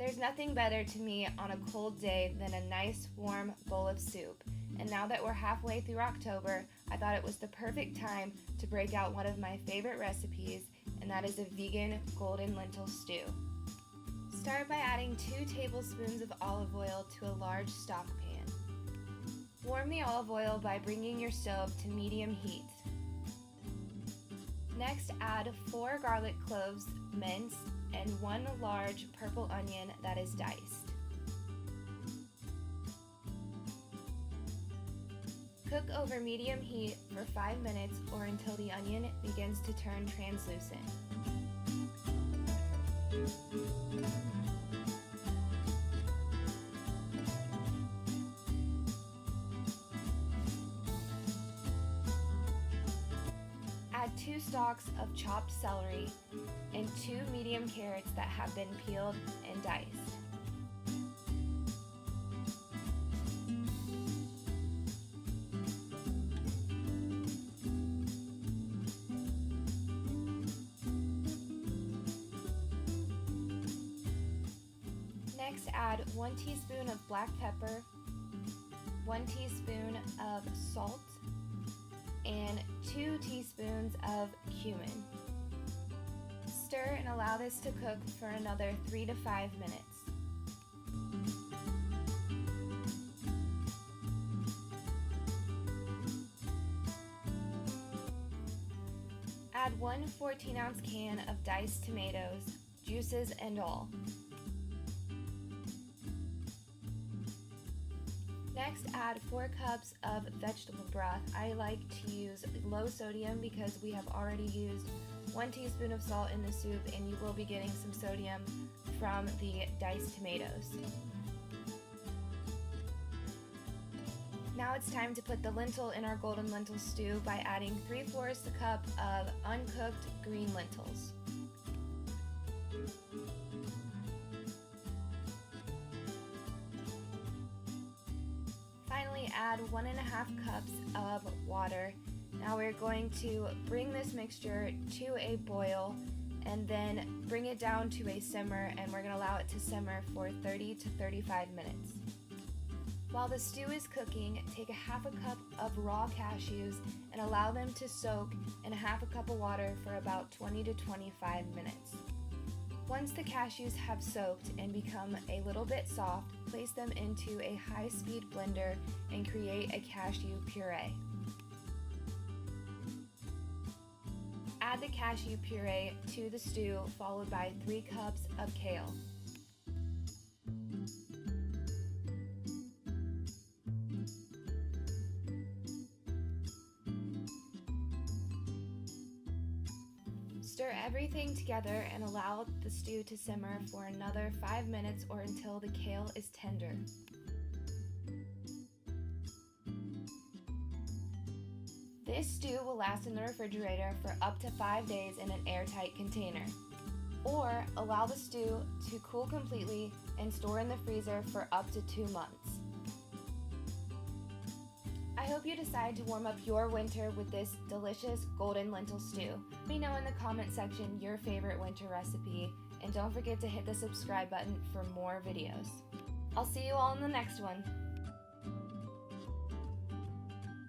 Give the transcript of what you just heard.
There's nothing better to me on a cold day than a nice warm bowl of soup, and now that we're halfway through October, I thought it was the perfect time to break out one of my favorite recipes, and that is a vegan golden lentil stew. Start by adding 2 tablespoons of olive oil to a large stock pan. Warm the olive oil by bringing your stove to medium heat. Next, add 4 garlic cloves minced and 1 large purple onion that is diced. Cook over medium heat for 5 minutes or until the onion begins to turn translucent. Add 2 stalks of chopped celery and 2 medium carrots that have been peeled and diced. Next, add 1 teaspoon of black pepper, 1 teaspoon of salt, and 2 teaspoons of cumin. Stir and allow this to cook for another 3 to 5 minutes. Add 1 14-ounce can of diced tomatoes, juices and all. Next, add 4 cups of vegetable broth. I like to use low sodium because we have already used 1 teaspoon of salt in the soup, and you will be getting some sodium from the diced tomatoes. Now it's time to put the lentil in our golden lentil stew by adding 3/4 cup of uncooked green lentils. Finally, add 1.5 cups of water. Now we're going to bring this mixture to a boil and then bring it down to a simmer, and we're going to allow it to simmer for 30 to 35 minutes. While the stew is cooking, take 1/2 cup of raw cashews and allow them to soak in 1/2 cup of water for about 20 to 25 minutes. Once the cashews have soaked and become a little bit soft, place them into a high-speed blender and create a cashew puree. Add the cashew puree to the stew, followed by 3 cups of kale. Stir everything together and allow the stew to simmer for another 5 minutes or until the kale is tender. This stew will last in the refrigerator for up to 5 days in an airtight container. Or allow the stew to cool completely and store in the freezer for up to 2 months. I hope you decide to warm up your winter with this delicious golden lentil stew. Let me know in the comment section your favorite winter recipe, and don't forget to hit the subscribe button for more videos. I'll see you all in the next one.